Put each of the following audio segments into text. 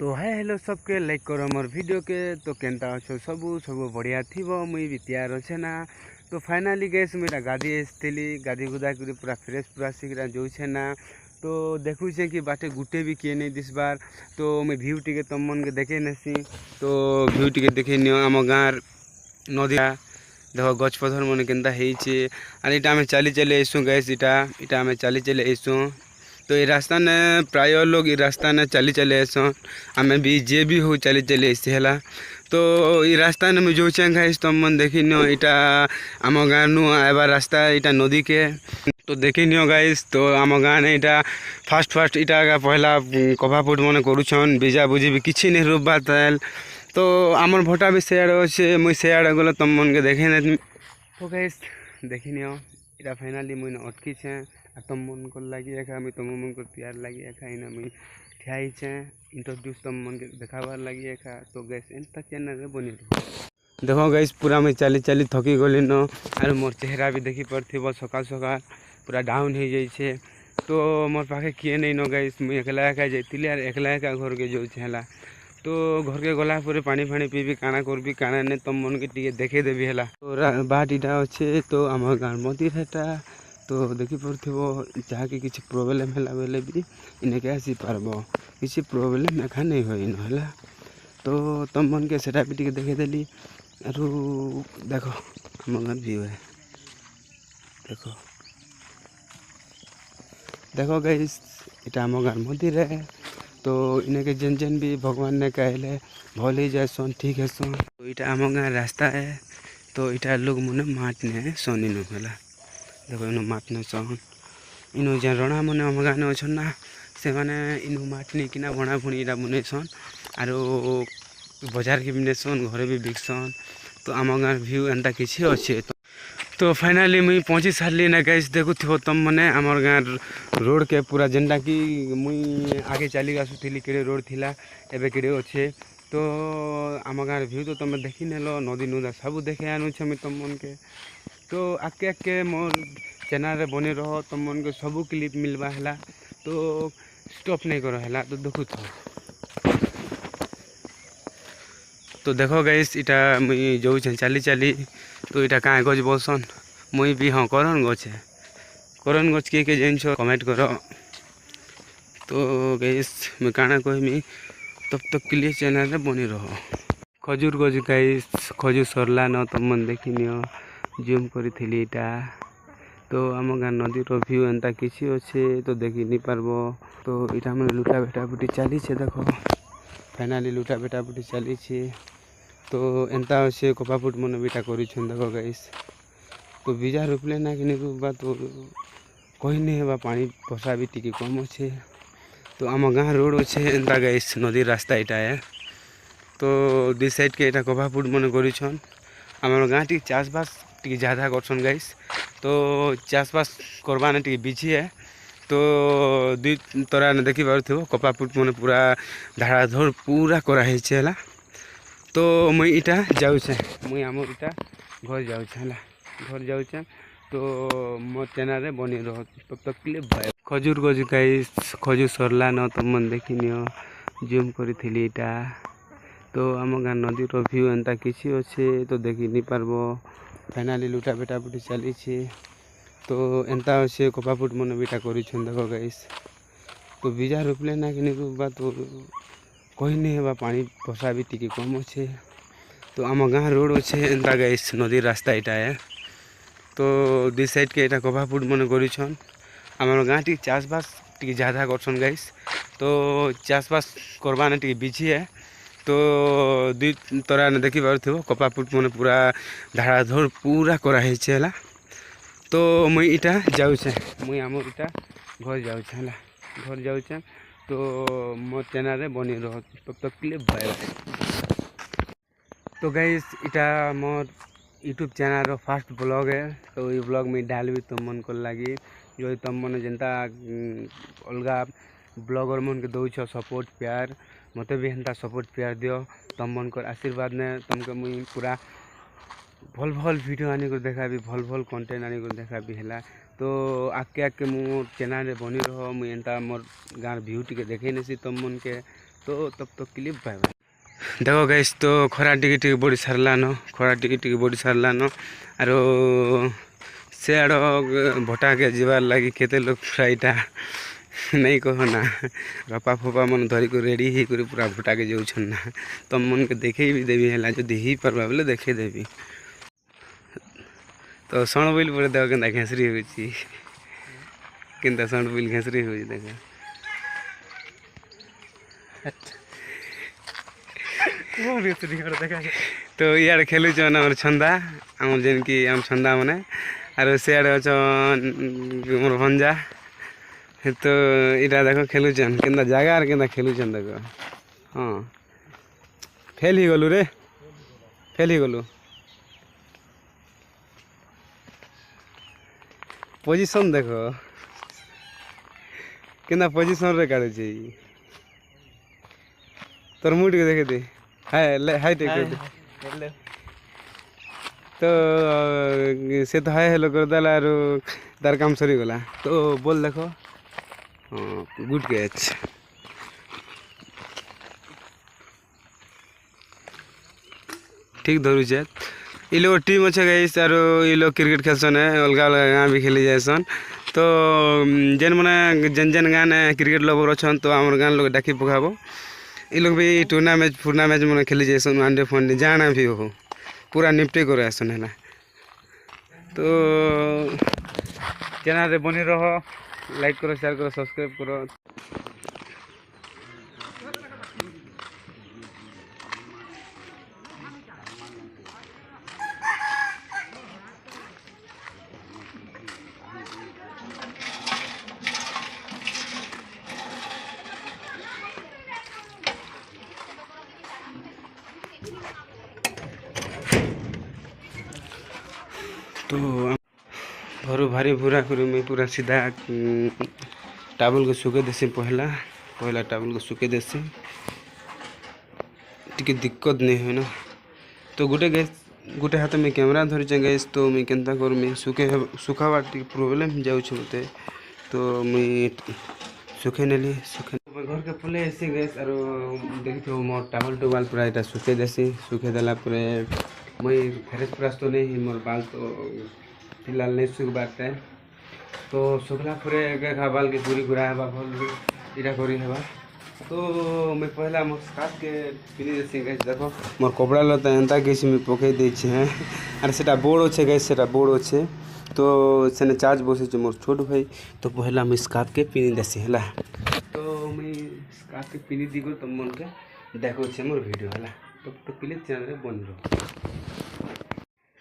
तो hi hello सबके like करो मोर वीडियो के। तो केनता अच्छो सबू सबू बढ़िया थी मुई भी तैयार अच्छे ना। तो फाइनाली गैस मुझा गाधी आसती गाधी गुदा कर पूरा फ्रेश पूरा शीघ्र जाऊे ना। तो देखुचे कि बाटे गुटे भी किए नहीं दिस बार। तो मुझे भ्यू टी तुम मन के देखे नसी। तो भ्यू टी देखे नियो आम गाँव नदी देख गच पथर मन के आर इटा आम चली चली आसू गैस इटा आम चली चली आसू। तो ये रास्ता ने प्राय लोग ये रास्ता ने चली चले आसन आम भी जे भी हो चली चली आसी है। तो ये रास्ता ने मुझे जो गाइस तुम मन देखी नियो इटा आम गाँव नु आवा रास्ता इटा नदी के। तो देखी नियो गाइस तो आम गाँव ने इटा फास्ट इटा का पहला कभापुट मन करुछन बीजा बुझी भी किसी नहीं रूपा ताल। तो आमर भटा भी सेआड़े अच्छे मुई सेआड़े गले तुम मन के देखे नहीं। तो गाइस देखी नियो इटा फाइनाली मुझे अटकी छे और तुम मन को लगी एका मुझे तुम मन को तैयार लगी एका इना मुझे ठियाई छे इंट्रोड्यूस तुम मन के देखाबार लगी एका। तो गैस एंता चैनल रे बनी देखो गैस पूरा मुझे चली चली थकी गली न और मोर चेहरा भी देखी पड़े सकाल सकाल पूरा डाउन हो जाइए। तो मोर पाखे किए नहीं न गैस मुझे एकला एका जाती और एकला एका घर के जो है। तो घर के गला पानी फाणी पीबी काना करबी काना ने तुम मन के टी देखे देवी है। तो बाट इटा अच्छे तो आम गाँव मंदिर हेटा। तो देखी पड़ो जहाँ कि किसी प्रोब्लेम है बेले भी इनके आसी पारब किसी प्रोब्लेम एका नहीं हो है। तो तुम मन के सेटा भी टी देखेदेली और देख आम गाँव व्यू है देखो देखो गैस इटा आम गाँव मंदिर है। तो इनके जेन जेन भी भगवान ने कहले भल ही जाए सन ठीक है सन। तो इटा आम गाँव रास्ता है। तो इटा लोग मुने माट ने सन इन है देखो इन माट ने सन इन जेन रणा मैंने आम गाँव अच्छन ना से मैंने इन माट नहीं किना भणा भुणी इटा बुने सन और बजार के भी सन घरे भी बिकसन। तो आम गाँव व्यू एंता किसी अच्छे। तो फाइनाली मुई पहुँची सारी ना गैस देखु थो तुम मैंने आमर गाँव रोड के पूरा जेनटा कि मुई आगे चली आसुली कि रोड थिला एबे कि अच्छे। तो आम गाँव व्यू तो तुम देखी नेल नदी नुदा सब देखे आनुछे मुई तुम मन के। तो आके आके मोर चैनल रे बनी रहो तुम मन के सब क्लिप मिलवा है। तो स्टॉप नहीं करो है। तो देखु थो तो देखो गैस इटा मुई जो चली चली। तो इटा कहाँ गज बोलसन मुई भी हाँ करन गच के जान कमेंट करो। तो गैस मुई काना कहमी तब तक के लिए चैनल रे बनी रहो। खजूर गज गैस खजूर सरला न तुम मन देखी नियो जूम करी इटा। तो आम गाँव नदी व्यू एंता किसी अच्छे तो देखी नहीं पारब। तो इटा मैंने लुटा बेटा बुटी चली देखो फाइनाली लुटा बेटा बुटी चली। तो एंता अच्छे कपापुट मन बीटा कर देखो गैस। तो बीजा रोपले ना कि नहीं रोपा तो कहीं नहीं है पानी पसा भी टी कम अच्छे। तो आम गाँव रोड अच्छे एंता गैस नदी रास्ता इटा है। तो दी साइड के इटा कपापुट मन कर आम गाँव टी चाषबास टी ज़्यादा करसन गैस। तो चाषबास करवा टी बिजी है। तो दुई तरह ने देखी पार कपापुट मन पूरा धाड़ाधड़ पूरा कराई है। तो मुई इटा जाऊे मुई आम इटा घर जाऊे घर जाऊे। तो मो चैनल रे बनी रहो तब तक के लिए बाय। खजूर गज गैस खजूर सरला न तुम मन देखी नियो जूम करी इटा। तो आम गाँव नदी व्यू एंता किसी अच्छे तो देखी नहीं पारब। फाइनाली लुटा बेटा बुटी चली। तो एंता अच्छे कपापुट मन बीटा कर देखो गैस। तो बीजा रोपले ना कि नहीं रोपा तो कहीं नहीं है पानी पसा भी टी कम अच्छे। तो आम गाँव रोड अच्छे एंता गैस नदी रास्ता इटा है। तो दी साइड के इटा कपापुट मन कर आम गाँव टी चाषबास टी ज़्यादा करसन गैस। तो चाषबास करवा टी बिजी है। तो दुई तरह ने देखी पार कपापुट मन पूरा धाड़ाधड़ पूरा कराई है। तो मुई इटा जाऊे मुई आम इटा घर जाऊे घर जाऊे। तो मो चैनल रे बनी रहो तब तक के लिए बाय। तो गैस इटा मोर YouTube channel row first blog है। तो ये ब्लॉग में डाल भी तुम मन को लगी जो तुम मन जनता अलग ब्लॉगर मन के दौच सपोर्ट प्यार मत भी हेन्ता सपोर्ट प्यार दियो। तुम मन को आशीर्वाद ने तुमको मुई पूरा भल भल वीडियो आनी को देखा भी भल भल कंटेंट आनी को देखा भी है। तो आके आके मो चैनल रे बनी रहो मुई एंता मोर गाँव व्यू टी देखे नहीं तुम मन के। तो तब तक के लिए बाय बाय। देखो गाइस तो खरा टिके बढ़ी सारलान खरा टिके बढ़ी सारलान आरो से आड़ भटा के जीवार लगी केते लोग फ्राईटा नहीं कहो ना रपा फोपा मन धरिक रेडी ही कर पूरा भटा के जाऊन ना तुम मन के देखे भी देवी है जो ही पार्बा बोले देखे देवी तो सण बोल पर देख के घेसरी होता सण बोल घेसरी हो देख तो इे खेलुन आम छंदा आम जेन कि आम छंदा मैंने आर सियाड़े अच्छन मोर भंजा तो इटा देख खेलुन के जगार के खेलुन देख हाँ फेल ही गलु रे फेल ही गलु पोजिशन देख के पोजिशन रे काढ़ तोर मुड के देखे दे हाई टेक तो से तो हाई हेलो कर देला आरो तार काम सरी गला तो बोल देखो हाँ गुड कैच ठीक धरू छे ये लोग टीम अच्छे गाइस आरो ये लोग क्रिकेट खेलसन अलग अलग गाँव भी खेली जाएसन तो जेन मैंने जेन जेन गाँव क्रिकेट लवर अच्छन तो आम गाँव लोग डाकी पकाबो ये लोग भी टूर्नामेंट फूर्नामेंट मैंने खेली जाए वनडे फनडे जाना भी हो पूरा निपटे कर आसन है तो चैनल बनी रहो लाइक करो शेयर करो सब्सक्राइब करो। तो घर भारी भूरा कर मैं पूरा सीधा टावल को सुखे देसी पहला पहला टावल को सुखे देसी टी दिक्कत नहीं है ना तो गोटे हाथ में कैमरा धरी गैस तो मुई केन्ता कर मैं सुखावा टी प्रोब्लेम जाऊँ मत तो मुई सुखे नेली सुखे घर के पले ऐसे गैस आरो देखी मोर टावल टुवाल पूरा यहाँ सुखे देसी सुखे देला मुई फ्रेश फ्रेश तो नहीं मोर बाल तो फिलहाल नहीं सुखबार टाइम तो सुखला पूरे बाल के पूरी गुरा है भल इटा करी है तो मैं पहला मोर स्कार्फ के पिनी देसी गैस देखो मोर कपड़ा लता एंता किसी में पकई देछे हैं आर सेटा बोर्ड अच्छे गैस सेटा बोर्ड अच्छे तो सेने चार्ज बसे मोर छोट भाई तो पहला मैं स्कार्फ के पिनी देसी है तो मैं स्कार्फ के पिनी दी तुम मन के देखो मोर वीडियो है तो प्लीज चैनल बन रहो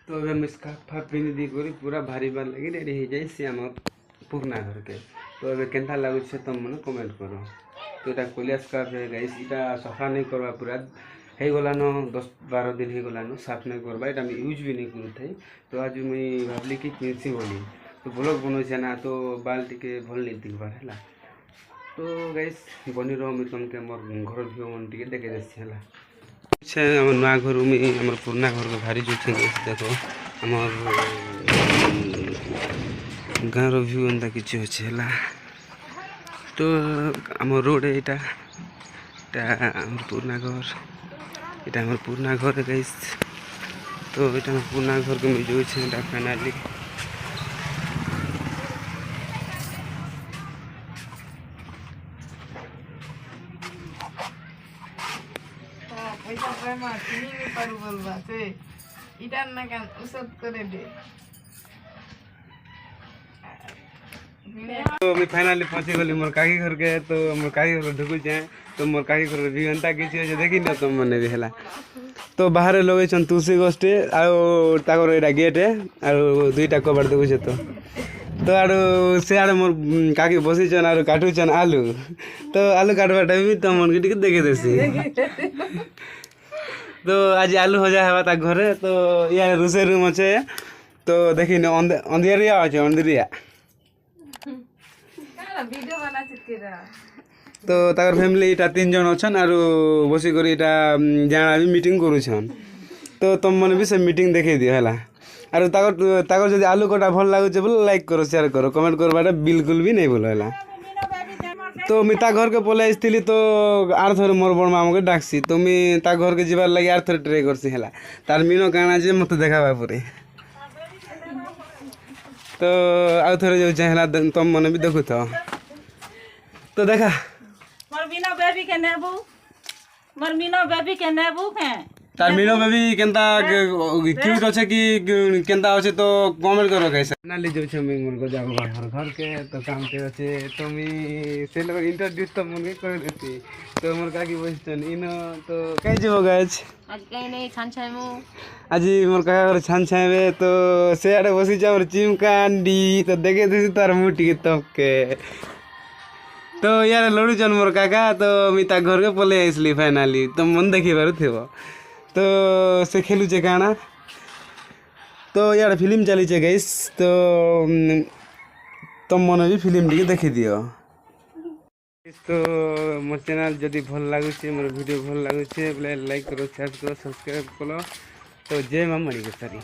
तो अगर मैं स्कार्फ पिनी दी करी पूरा भारी बार लगी रेडी हो जाए सी आम पुरना घर के तो अगर केन्ता लगुचे तुम मैंने कमेंट करो तो यहाँ कोलिया स्कार्फ है गाइस इटा सफा नहीं करवा पूरा हो गलान 10-12 दिन हो गलान साफ नहीं करवा इटा यूज भी नहीं करूँ तो आज मुई भावली कि किनसी बोली तो ब्लॉग बनोचे ना तो बाल टिके भल नहीं दिखबार है तो गाइस बनी रहो मुझे तुमके मोर घर भ्यू मन टिके देखे देसी है आम नुआ घर में आम पुराना घर को भारी जो देखो आम गाँव भ्यू एंता किसी अच्छे है तो आम रोड है यहाँ आम पुराना घर यहाँ आम पुराना घर है गाइस तो यहाँ पुराना घर को मैं जो फाइनाली तो मैं फाइनाली पहुंची गली मोर काकी घर के तो मोर काकी घर ढुक जाए तो मोर काकी घर भी एंता किसी देखी ना तुम मैंने भी है तो बाहर लगे तुलसी गछटे आर यहाँ गेट है और 2टा कबाड़ देखुचे तो आड़ से आड़ मोर काकी बसीचन आर काटुचन आलू तो आलू काटवाटा भी तुम मन के देखे देसी तो आज आलू हजा है घरे तो या रोसे रूम अच्छे तो देखी अंधिया अच्छे अंधिया तो ताकर फैमिली इटा 3 जन अच्छन आर बसिक जाना भी मीटिंग करुछन तो तुम मैंने भी से मीटिंग देखे दियो है आर ताकर जब आलू कटा भल लगुचे बोले लाइक करो शेयर करो कमेंट करवाटा बिल्कुल भी नहीं बोलो है तो मी ता घर के पले आइसथिली तो आर थोड़े मोर बड़ मामा के डाकसी तो मी ता घर के जीवार लगी आर थोड़े ट्राई करसी हैला तार मीनो काना जे मते देखाबा परे तो आउ थोड़े जो चाहला तुम मने भी देखु तो देखा मोर मीनो बेबी के नेबू मोर मीनो बेबी के नेबू के तार मीनो बेबी केंता क्यूट अच्छे कि केंता अच्छे तो कमेंट करो कैसे ना ले जो छे मैं को जाबो घर के तो काम के अच्छे तो मी से लोग इंट्रोड्यूस तो मन के कर देती तो मोर काकी बसतन इनो तो कहीं जेबो गाइस आज कहीं नहीं छान छामू आज मोर काका घर छान छावे तो से आड़े बसी जा मोर चिमकांडी तो देखे दिस तार मुटी के तबके तो यार लड़ू चल मोर काका तो मी ता घर के पले आइसली फाइनली तो मन देखि बारु थेबो तो से खेलु छे काना तो यार फिल्म चली छे गाइस तो तुम मन भी फिल्म टी देखि दियो तो मोर चैनल जदि भल लागु छे मोर वीडियो भल लागु छे लाइक करो शेयर करो सब्सक्राइब करो तो जय मां मणिकेश्वरी।